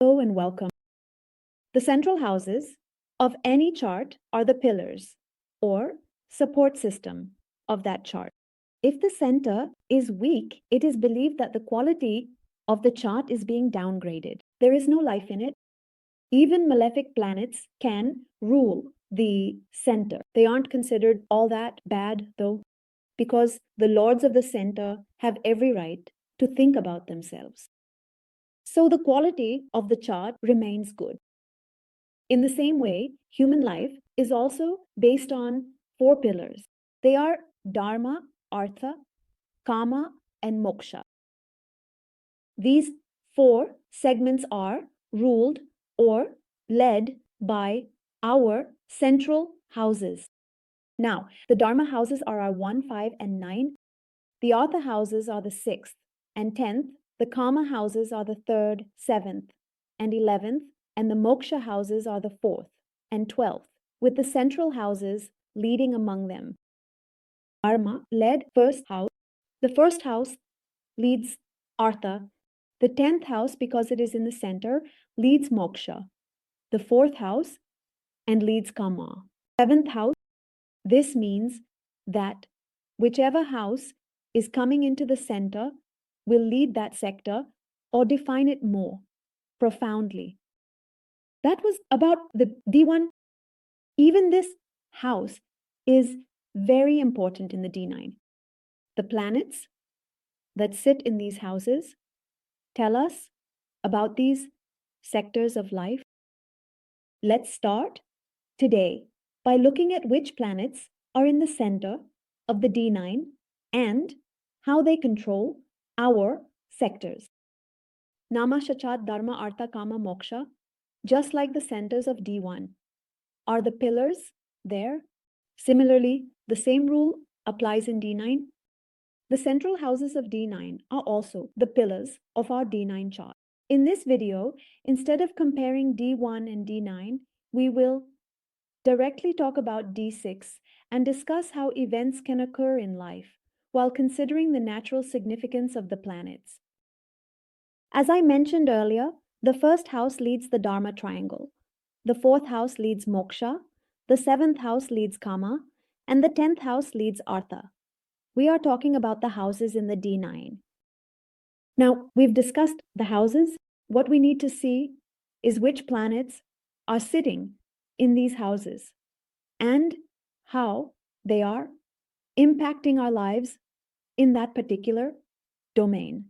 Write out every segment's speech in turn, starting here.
Hello and welcome. The central houses of any chart are the pillars or support system of that chart. If the center is weak, it is believed that the quality of the chart is being downgraded. There is no life in it. Even malefic planets can rule the center. They aren't considered all that bad, though, because the lords of the center have every right to think about themselves. So the quality of the chart remains good. In the same way, human life is also based on 4 pillars. They are Dharma, Artha, Kama, and Moksha. These 4 segments are ruled or led by our central houses. Now, the Dharma houses are our 1, 5, and 9. The Artha houses are the 6th and 10th. The Kama houses are the 3rd, 7th, and 11th. And the Moksha houses are the 4th and 12th, with the central houses leading among them. Dharma led first house. The first house leads Artha. The 10th house, because it is in the center, leads Moksha. The 4th house and leads Kama. 7th house, this means that whichever house is coming into the center will lead that sector or define it more profoundly. That was about the D1. Even this house is very important in the D9. The planets that sit in these houses tell us about these sectors of life. Let's start today by looking at which planets are in the center of the D9 and how they control our sectors. Nama, Shachat, Dharma, Artha, Kama, Moksha, just like the centers of D1, are the pillars there. Similarly, the same rule applies in D9. The central houses of D9 are also the pillars of our D9 chart. In this video, instead of comparing D1 and D9, we will directly talk about D6 and discuss how events can occur in life while considering the natural significance of the planets. As I mentioned earlier, the first house leads the Dharma triangle. The 4th house leads Moksha. The 7th house leads Kama. And the 10th house leads Artha. We are talking about the houses in the D9. Now, we've discussed the houses. What we need to see is which planets are sitting in these houses and how they are impacting our lives in that particular domain.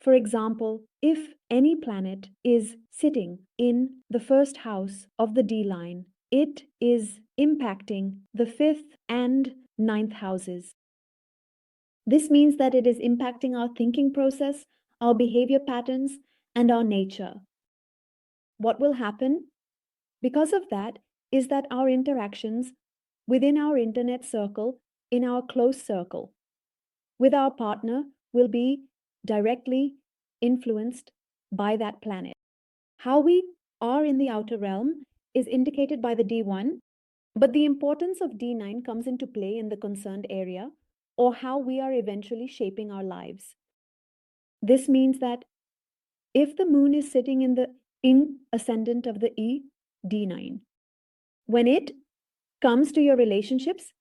For example, if any planet is sitting in the first house of the D line, it is impacting the 5th and 9th houses. This means that it is impacting our thinking process, our behavior patterns, and our nature. What will happen because of that is that our interactions within our internet circle, in our close circle, with our partner will be directly influenced by that planet. How we are in the outer realm is indicated by the D1, but the importance of D9 comes into play in the concerned area or how we are eventually shaping our lives. This means that if the moon is sitting in the ascendant of the E, D9, when it comes to your relationships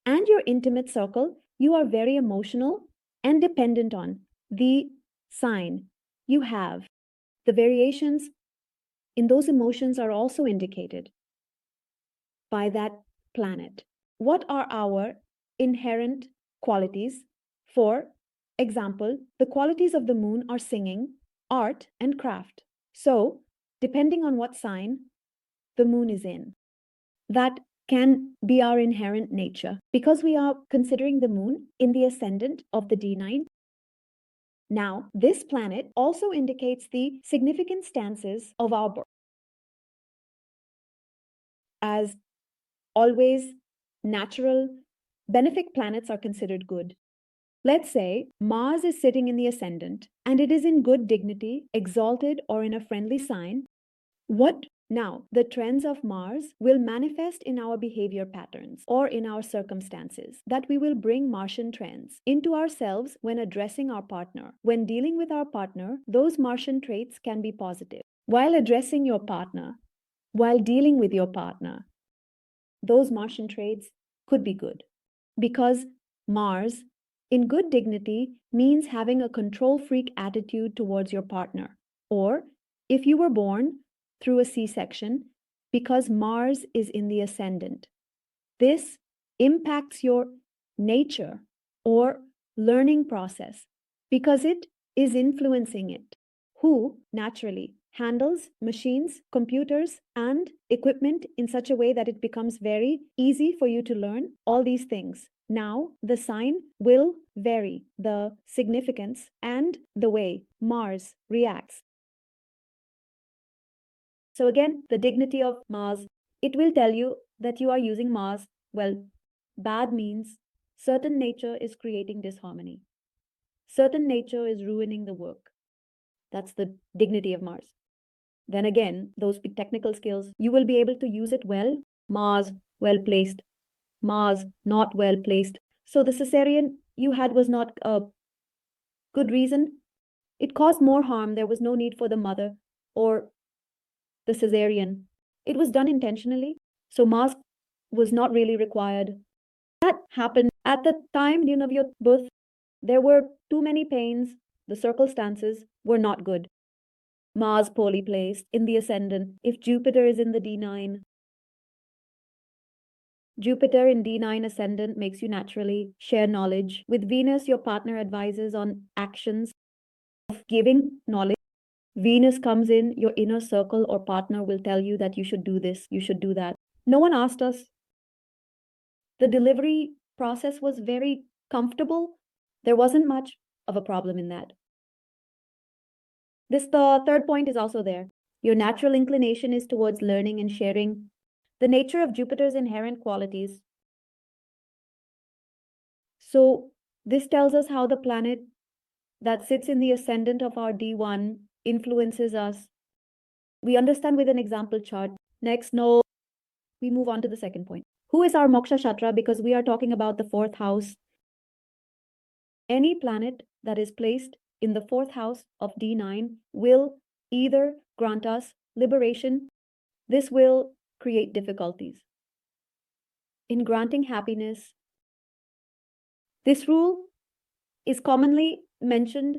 and your intimate circle, you are very emotional and dependent on the sign you have. The variations in those emotions are also indicated by that planet. What are our inherent qualities? For example, the qualities of the moon are singing, art, and craft. So, depending on what sign the moon is in, that can be our inherent nature. Because we are considering the moon in the ascendant of the D9, now this planet also indicates the significant stances of our birth. As always, natural, benefic planets are considered good. Let's say Mars is sitting in the ascendant and it is in good dignity, exalted, or in a friendly sign. What Now, the trends of Mars will manifest in our behavior patterns or in our circumstances, that we will bring Martian trends into ourselves when addressing our partner. When dealing with our partner, those Martian traits can be positive. While addressing your partner, while dealing with your partner, those Martian traits could be good. Because Mars, in good dignity, means having a control freak attitude towards your partner. Or if you were born through a C-section, because Mars is in the ascendant. This impacts your nature or learning process because it is influencing it. Who naturally handles machines, computers, and equipment in such a way that it becomes very easy for you to learn all these things. Now, the sign will vary the significance and the way Mars reacts. So again, the dignity of Mars, it will tell you that you are using Mars. Well, bad means certain nature is creating disharmony. Certain nature is ruining the work. That's the dignity of Mars. Then again, those technical skills, you will be able to use it well. Mars, well placed. Mars, not well placed. So the cesarean you had was not a good reason. It caused more harm. There was no need for the mother or the cesarean. It was done intentionally. So Mars was not really required. That happened at the time of your birth. There were too many pains. The circumstances were not good. Mars poorly placed in the ascendant. If Jupiter is in the D9, Jupiter in D9 ascendant makes you naturally share knowledge. With Venus, your partner advises on actions of giving knowledge. Venus comes in, your inner circle or partner will tell you that you should do this, you should do that. No one asked us. The delivery process was very comfortable. There wasn't much of a problem in that. The third point is also there. Your natural inclination is towards learning and sharing. The nature of Jupiter's inherent qualities. So this tells us how the planet that sits in the ascendant of our D1 influences us. We understand with an example chart. Next, we move on to the second point. Who is our Moksha Shatra? Because we are talking about the fourth house. Any planet that is placed in the fourth house of D9 will either grant us liberation. This will create difficulties in granting happiness. This rule is commonly mentioned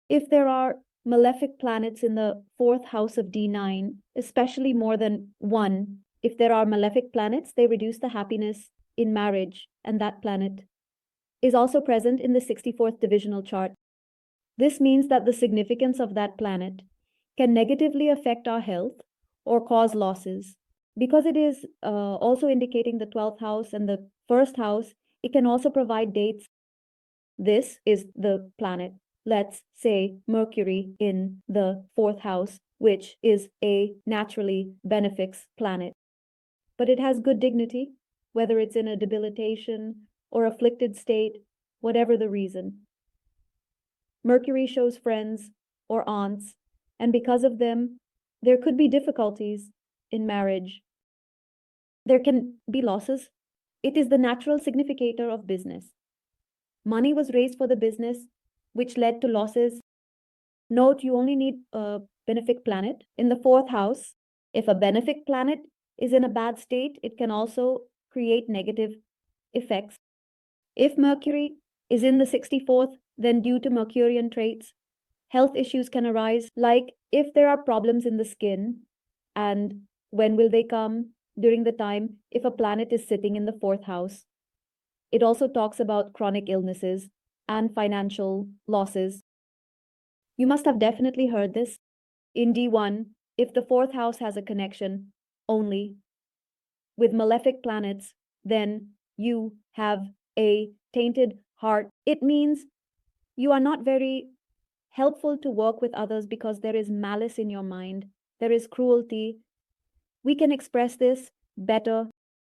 if there are malefic planets in the fourth house of D9, especially more than one. If there are malefic planets, they reduce the happiness in marriage, and that planet is also present in the 64th divisional chart. This means that the significance of that planet can negatively affect our health or cause losses. Because it is also indicating the 12th house and the first house, it can also provide dates. This is the planet, let's say Mercury in the fourth house, which is a naturally benefic planet. But it has good dignity, whether it's in a debilitation or afflicted state, whatever the reason. Mercury shows friends or aunts, and because of them, there could be difficulties in marriage. There can be losses. It is the natural significator of business. Money was raised for the business, which led to losses. Note, you only need a benefic planet in the fourth house. If a benefic planet is in a bad state, it can also create negative effects. If Mercury is in the 64th, then due to Mercurian traits, health issues can arise, like if there are problems in the skin, and when will they come? During the time if a planet is sitting in the fourth house. It also talks about chronic illnesses and financial losses. You must have definitely heard this. In D1, if the fourth house has a connection only with malefic planets, then you have a tainted heart. It means you are not very helpful to work with others because there is malice in your mind. There is cruelty. We can express this better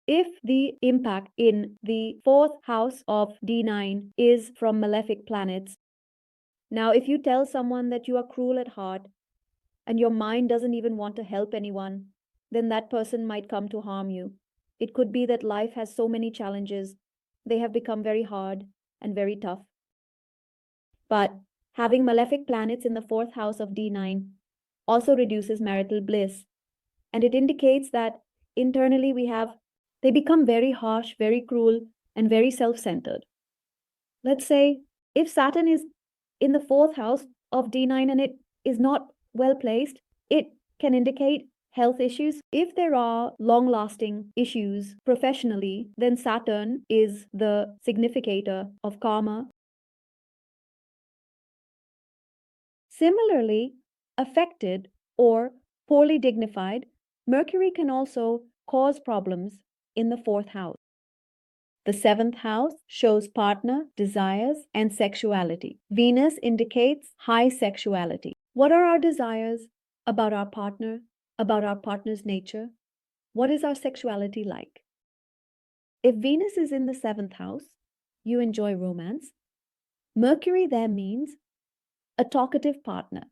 if the impact in the fourth house of D9 is from malefic planets. Now, if you tell someone that you are cruel at heart, and your mind doesn't even want to help anyone, then that person might come to harm you. It could be that life has so many challenges, they have become very hard and very tough. But having malefic planets in the fourth house of D9 also reduces marital bliss. And it indicates that internally they become very harsh, very cruel, and very self centered. Let's say if Saturn is in the fourth house of D9 and it is not well placed, it can indicate health issues. If there are long lasting issues professionally, then Saturn is the significator of karma. Similarly, affected or poorly dignified, Mercury can also cause problems in the fourth house. The seventh house shows partner, desires, and sexuality. Venus indicates high sexuality. What are our desires about our partner, about our partner's nature? What is our sexuality like? If Venus is in the seventh house, you enjoy romance. Mercury there means a talkative partner.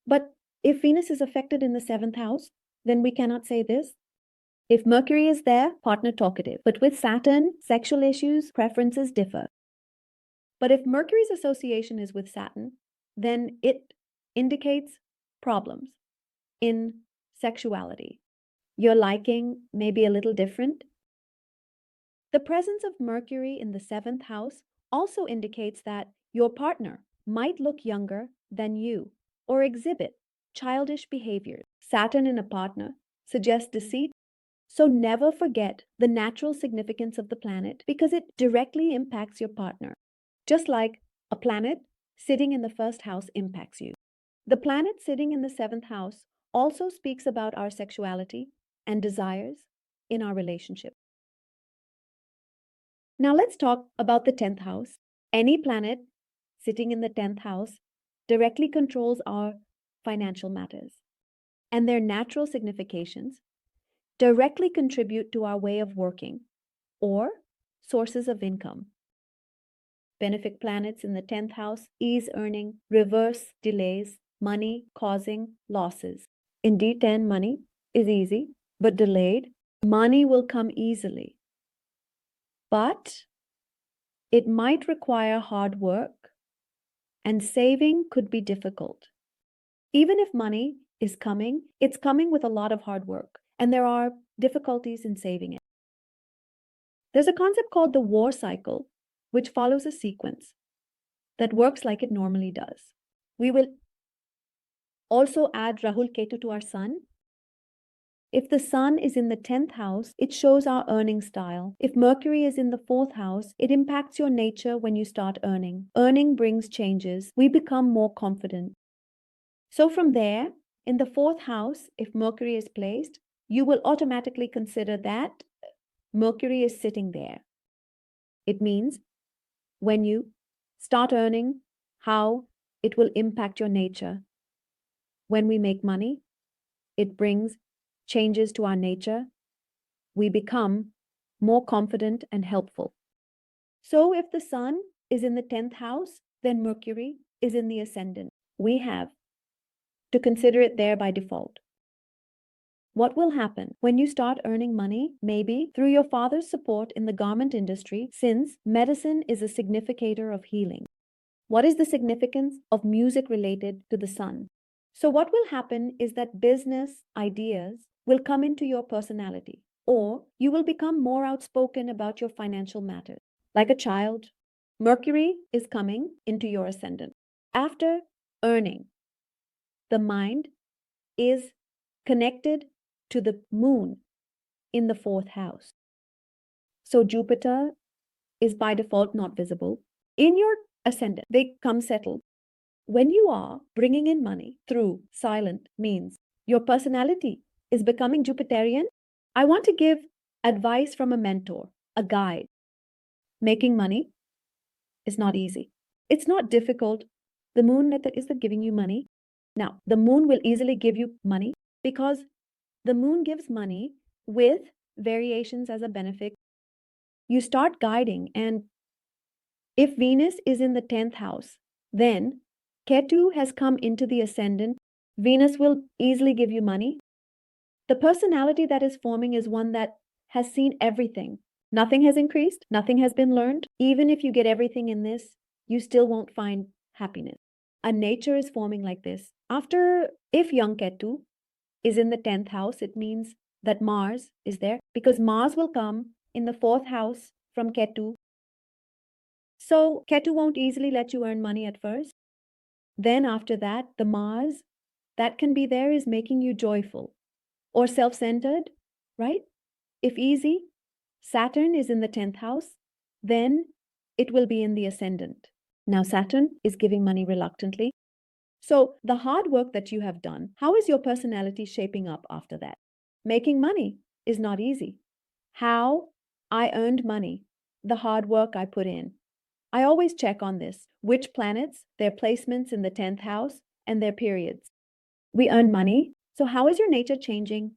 But if Venus is affected in the seventh house, then we cannot say this. If Mercury is there, partner talkative. But with Saturn, sexual issues, preferences differ. But if Mercury's association is with Saturn, then it indicates problems in sexuality. Your liking may be a little different. The presence of Mercury in the seventh house also indicates that your partner might look younger than you or exhibit childish behavior. Saturn in a partner suggests deceit. So never forget the natural significance of the planet because it directly impacts your partner, just like a planet sitting in the first house impacts you. The planet sitting in the seventh house also speaks about our sexuality and desires in our relationship. Now let's talk about the 10th house. Any planet sitting in the 10th house directly controls our financial matters, and their natural significations directly contribute to our way of working or sources of income. Benefic planets in the 10th house ease earning, reverse delays, money causing losses. In D10, money is easy, but delayed. Money will come easily, but it might require hard work, and saving could be difficult. Even if money is coming, it's coming with a lot of hard work, and there are difficulties in saving it. There's a concept called the war cycle, which follows a sequence that works like it normally does. We will also add Rahul Ketu to our sun. If the sun is in the 10th house, it shows our earning style. If Mercury is in the 4th house, it impacts your nature when you start earning. Earning brings changes. We become more confident. So from there, in the 4th house, if Mercury is placed, you will automatically consider that Mercury is sitting there. It means when you start earning, how it will impact your nature. When we make money, it brings changes to our nature. We become more confident and helpful. So if the sun is in the 10th house, then Mercury is in the ascendant. We have to consider it there by default. What will happen when you start earning money? Maybe through your father's support in the garment industry, since medicine is a significator of healing. What is the significance of music related to the sun? So what will happen is that business ideas will come into your personality, or you will become more outspoken about your financial matters. Like a child, Mercury is coming into your ascendant. After earning, the mind is connected to the moon in the 4th house. So Jupiter is by default not visible. In your ascendant, they come settled. When you are bringing in money through silent means, your personality is becoming Jupiterian. I want to give advice from a mentor, a guide. Making money is not easy. It's not difficult. The moon is giving you money. Now, the moon will easily give you money because the moon gives money with variations as a benefit. You start guiding, and if Venus is in the 10th house, then Ketu has come into the ascendant. Venus will easily give you money. The personality that is forming is one that has seen everything. Nothing has increased, nothing has been learned. Even if you get everything in this, you still won't find happiness. A nature is forming like this. If young Ketu is in the 10th house, it means that Mars is there because Mars will come in the 4th house from Ketu. So Ketu won't easily let you earn money at first. Then after that, the Mars that can be there is making you joyful or self-centered, right? If easy, Saturn is in the 10th house, then it will be in the ascendant. Now Saturn is giving money reluctantly. So the hard work that you have done, how is your personality shaping up after that? Making money is not easy. How I earned money, the hard work I put in. I always check on this, which planets, their placements in the 10th house, and their periods. We earn money, so how is your nature changing?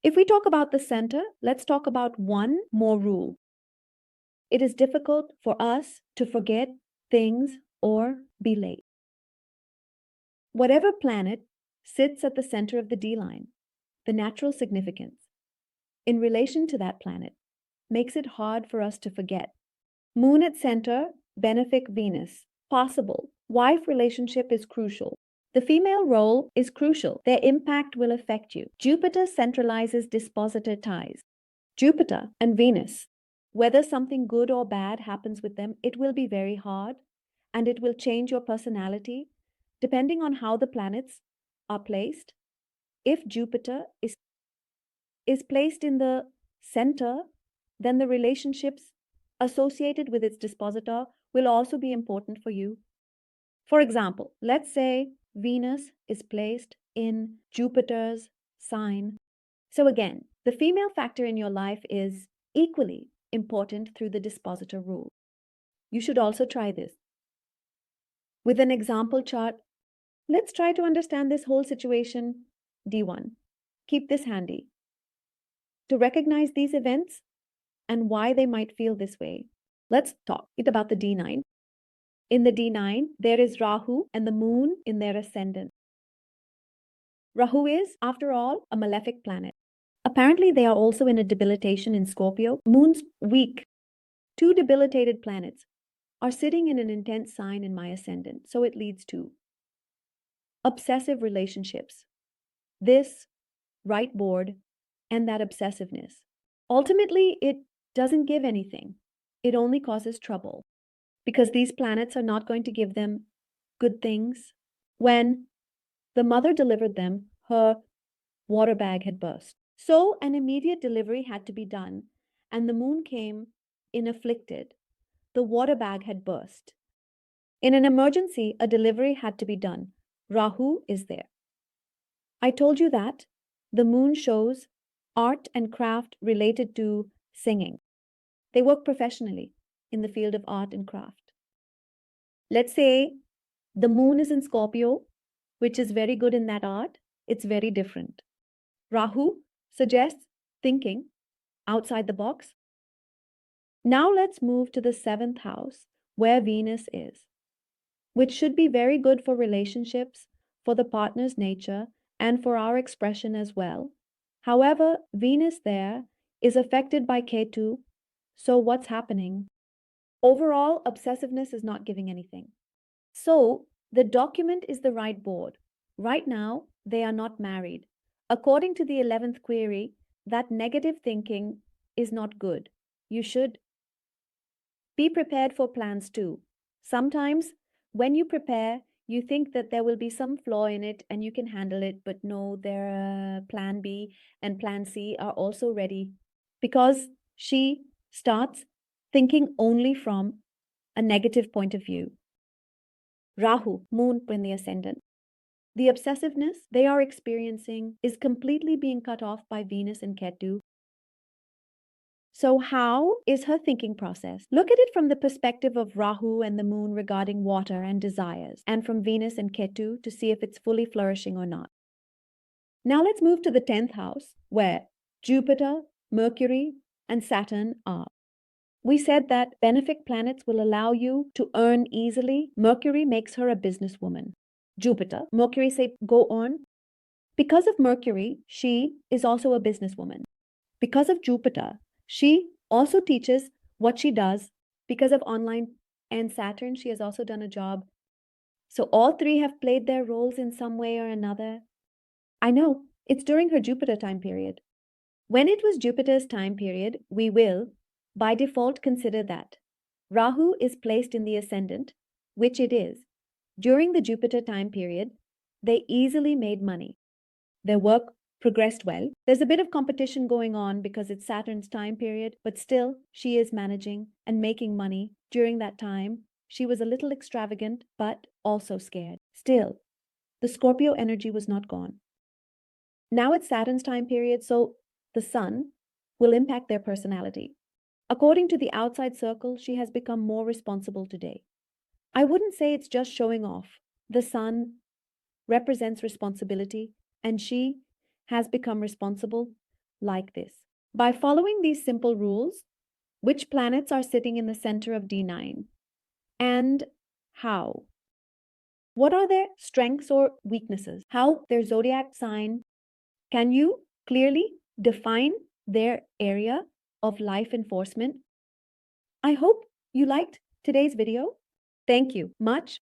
If we talk about the center, let's talk about one more rule. It is difficult for us to forget things or be late. Whatever planet sits at the center of the D line, the natural significance in relation to that planet makes it hard for us to forget. Moon at center, benefic Venus, possible. Wife relationship is crucial. The female role is crucial. Their impact will affect you. Jupiter centralizes dispositor ties. Jupiter and Venus, whether something good or bad happens with them, it will be very hard and it will change your personality depending on how the planets are placed. If Jupiter is placed in the center, then the relationships associated with its dispositor will also be important for you. For example, let's say Venus is placed in Jupiter's sign. So again, the female factor in your life is equally important through the dispositor rule. You should also try this. With an example chart, let's try to understand this whole situation. D1. Keep this handy. To recognize these events and why they might feel this way, let's talk about the D9. In the D9, there is Rahu and the moon in their ascendant. Rahu is, after all, a malefic planet. Apparently, they are also in a debilitation in Scorpio. Moon's weak. 2 debilitated planets are sitting in an intense sign in my ascendant, so it leads to obsessive relationships. This right board and that obsessiveness. Ultimately, it doesn't give anything. It only causes trouble because these planets are not going to give them good things. When the mother delivered them, her water bag had burst. So an immediate delivery had to be done, and the moon came in afflicted. The water bag had burst. In an emergency, a delivery had to be done. Rahu is there. I told you that the moon shows art and craft related to singing. They work professionally in the field of art and craft. Let's say the moon is in Scorpio, which is very good in that art. It's very different. Rahu suggests thinking outside the box. Now let's move to the 7th house, where Venus is, which should be very good for relationships, for the partner's nature, and for our expression as well. However, Venus there is affected by Ketu, so what's happening? Overall, obsessiveness is not giving anything. So, the document is the right board. Right now, they are not married. According to the 11th query, that negative thinking is not good. You should be prepared for plans too. Sometimes, when you prepare, you think that there will be some flaw in it and you can handle it, but no, their plan B and plan C are also ready because she starts thinking only from a negative point of view. Rahu, moon in the ascendant. The obsessiveness they are experiencing is completely being cut off by Venus and Ketu. So how is her thinking process? Look at it from the perspective of Rahu and the moon regarding water and desires, and from Venus and Ketu to see if it's fully flourishing or not. Now let's move to the 10th house, where Jupiter, Mercury, and Saturn are. We said that benefic planets will allow you to earn easily. Mercury makes her a businesswoman. Jupiter, Mercury say go on. Because of Mercury, she is also a businesswoman. Because of Jupiter, she also teaches what she does. Because of online and Saturn, she has also done a job. So all three have played their roles in some way or another. I know, it's during her Jupiter time period. When it was Jupiter's time period, we will, by default, consider that Rahu is placed in the ascendant, which it is. During the Jupiter time period, they easily made money. Their work progressed well. There's a bit of competition going on because it's Saturn's time period, but still, she is managing and making money during that time. She was a little extravagant, but also scared. Still, the Scorpio energy was not gone. Now it's Saturn's time period, so the sun will impact their personality. According to the outside circle, she has become more responsible today. I wouldn't say it's just showing off. The sun represents responsibility, and she has become responsible like this. By following these simple rules, which planets are sitting in the center of D9 and how? What are their strengths or weaknesses? How their zodiac sign? Can you clearly define their area of life enforcement? I hope you liked today's video. Thank you much.